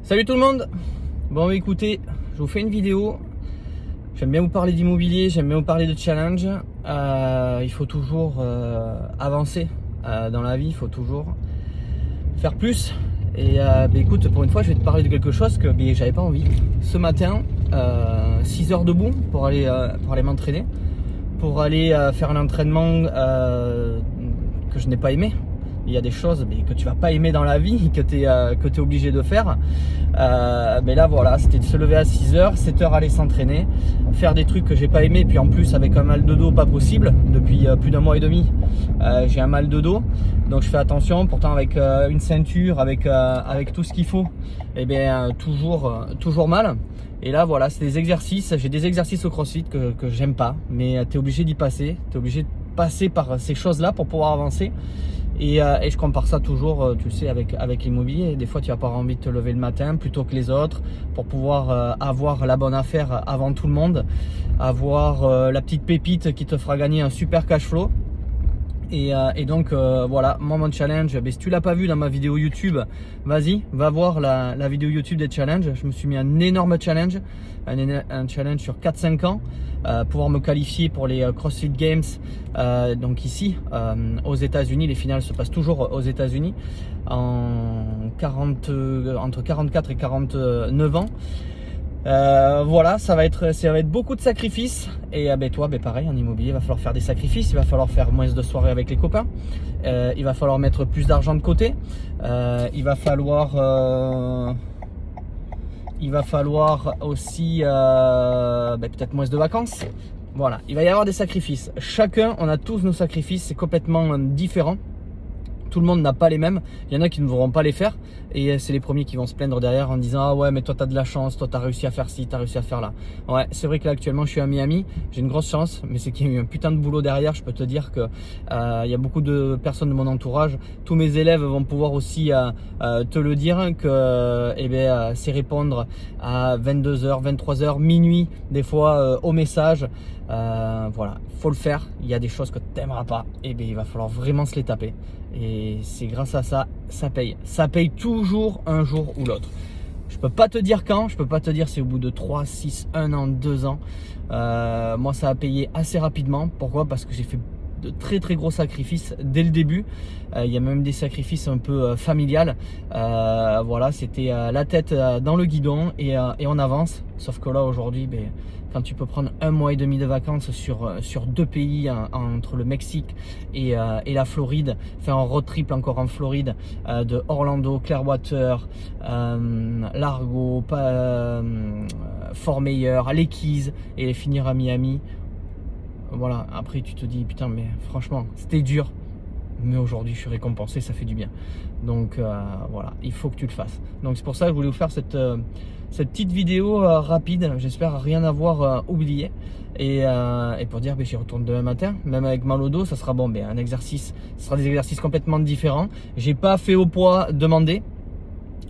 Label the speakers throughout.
Speaker 1: Salut tout le monde. Bon écoutez, je vous fais une vidéo. J'aime bien vous parler d'immobilier, j'aime bien vous parler de challenge. Il faut toujours avancer dans la vie, il faut toujours faire plus. Et écoute, pour une fois je vais te parler de quelque chose que j'avais pas envie. Ce matin, 6 heures debout pour aller m'entraîner, pour aller faire un entraînement que je n'ai pas aimé. Il y a des choses que tu vas pas aimer dans la vie, que tu es obligé de faire. Mais là voilà, c'était de se lever à 6 heures, 7 heures aller s'entraîner, faire des trucs que j'ai pas aimé, puis en plus avec un mal de dos pas possible. Depuis plus d'1 mois et demi, j'ai un mal de dos, donc je fais attention. Pourtant avec une ceinture, avec tout ce qu'il faut, toujours mal. Et là voilà, c'est des exercices, j'ai des exercices au CrossFit que j'aime pas, mais tu es obligé d'y passer, tu es obligé de passer par ces choses là pour pouvoir avancer. Et je compare ça toujours, tu le sais, avec l'immobilier. Des fois, tu vas pas avoir envie de te lever le matin plutôt que les autres pour pouvoir avoir la bonne affaire avant tout le monde, avoir la petite pépite qui te fera gagner un super cash flow. Et donc voilà, moi mon challenge, si tu l'as pas vu dans ma vidéo YouTube, vas-y, va voir la vidéo YouTube des challenges. Je me suis mis un énorme challenge, un challenge sur 4-5 ans, pouvoir me qualifier pour les CrossFit Games. Donc ici, aux États-Unis, les finales se passent toujours aux États-Unis, entre 44 et 49 ans. Voilà, ça va être beaucoup de sacrifices. Et toi, pareil, en immobilier, il va falloir faire des sacrifices. Il va falloir faire moins de soirées avec les copains. Il va falloir mettre plus d'argent de côté. Il va falloir aussi peut-être moins de vacances. Voilà, il va y avoir des sacrifices. Chacun, on a tous nos sacrifices, c'est complètement différent. Tout le monde n'a pas les mêmes. Il y en a qui ne voudront pas les faire. Et c'est les premiers qui vont se plaindre derrière en disant « Ah ouais, mais toi, tu as de la chance. Toi, tu as réussi à faire ci, tu as réussi à faire là. » Ouais, c'est vrai que là, actuellement, je suis à Miami. J'ai une grosse chance. Mais c'est qu'il y a eu un putain de boulot derrière. Je peux te dire que il y a beaucoup de personnes de mon entourage. Tous mes élèves vont pouvoir aussi te le dire que c'est répondre à 22h, 23h, minuit, des fois au message. Voilà, faut le faire. Il y a des choses que tu n'aimeras pas. Il va falloir vraiment se les taper. Et c'est grâce à ça, ça paye. Ça paye toujours un jour ou l'autre. Je peux pas te dire quand, je peux pas te dire c'est au bout de 3, 6, 1 an, 2 ans. Moi ça a payé assez rapidement. Pourquoi? Parce que j'ai fait de très très gros sacrifices dès le début. Il y a même des sacrifices un peu familiales. Voilà, c'était la tête dans le guidon et on avance. Sauf que là aujourd'hui, quand tu peux prendre 1 mois et demi de vacances sur 2 pays, entre le Mexique et la Floride, faire un road trip encore en Floride, de Orlando, Clearwater, Largo, Fort Myers, les Keys et finir à Miami. Voilà, après tu te dis putain, mais franchement c'était dur, mais aujourd'hui je suis récompensé, ça fait du bien. Donc voilà, il faut que tu le fasses. Donc c'est pour ça que je voulais vous faire cette petite vidéo rapide. J'espère rien avoir oublié. Et pour dire j'y retourne demain matin, même avec mal au dos, ça sera bon, un exercice, ce sera des exercices complètement différents. J'ai pas fait au poids demandé.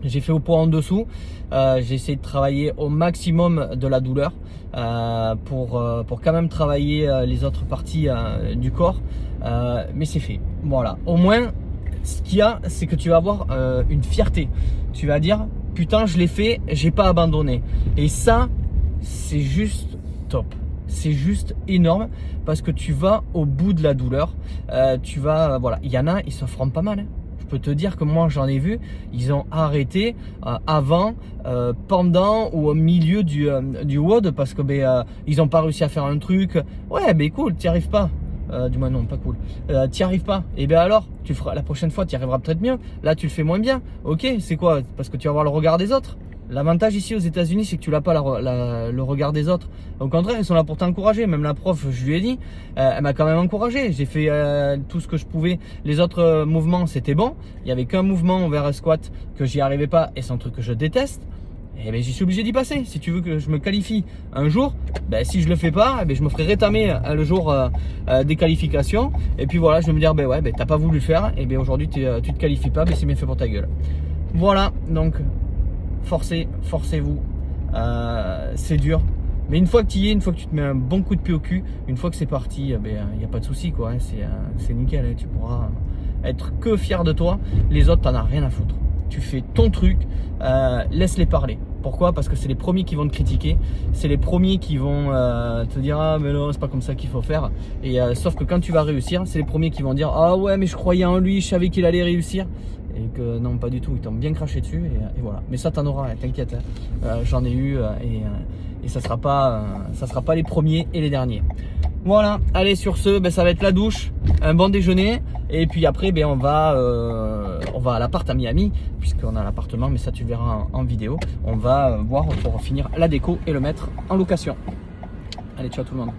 Speaker 1: J'ai fait au poids en dessous. J'ai essayé de travailler au maximum de la douleur pour quand même travailler les autres parties du corps. Mais c'est fait. Voilà. Au moins, ce qu'il y a, c'est que tu vas avoir une fierté. Tu vas dire, putain, je l'ai fait, j'ai pas abandonné. Et ça, c'est juste top. C'est juste énorme parce que tu vas au bout de la douleur. Voilà. Il y en a, ils se feront pas mal. Hein. Je peux te dire que moi j'en ai vu, ils ont arrêté avant, pendant ou au milieu du WOD parce que ils n'ont pas réussi à faire un truc. Ouais, cool, t'y arrives pas. Du moins non, pas cool. T'y arrives pas. Et alors, tu feras la prochaine fois, t'y arriveras peut-être mieux. Là, tu le fais moins bien. Ok, c'est quoi? Parce que tu vas voir le regard des autres. L'avantage ici aux États-Unis, c'est que tu n'as pas le regard des autres. Au contraire, ils sont là pour t'encourager. Même la prof, je lui ai dit, elle m'a quand même encouragé. J'ai fait tout ce que je pouvais. Les autres mouvements, c'était bon. Il n'y avait qu'un mouvement vers un squat que j'y arrivais pas et c'est un truc que je déteste. Et j'y suis obligé d'y passer. Si tu veux que je me qualifie un jour, si je le fais pas, je me ferai rétamer le jour des qualifications. Et puis voilà, je vais me dire, t'as pas voulu le faire. Et aujourd'hui, tu te qualifies pas, c'est bien fait pour ta gueule. Voilà, donc forcez-vous. C'est dur. Mais une fois que tu y es, une fois que tu te mets un bon coup de pied au cul, une fois que c'est parti, il n'y a pas de souci, quoi. C'est nickel, hein. Tu pourras être que fier de toi. Les autres, t'en as rien à foutre. tu fais ton truc, laisse-les parler. Pourquoi? Parce que c'est les premiers qui vont te critiquer, c'est les premiers qui vont te dire ah mais non c'est pas comme ça qu'il faut faire. Et sauf que quand tu vas réussir, c'est les premiers qui vont dire ah ouais mais je croyais en lui, je savais qu'il allait réussir. Et que non pas du tout, ils t'ont bien craché dessus et voilà. Mais ça t'en auras, t'inquiète. J'en ai eu et ça sera pas les premiers et les derniers. Voilà, allez sur ce, ben, ça va être la douche, un bon déjeuner et puis après ben, on va à l'appart à Miami puisqu'on a l'appartement, mais ça tu verras en vidéo. On va voir pour finir la déco et le mettre en location. Allez, ciao tout le monde.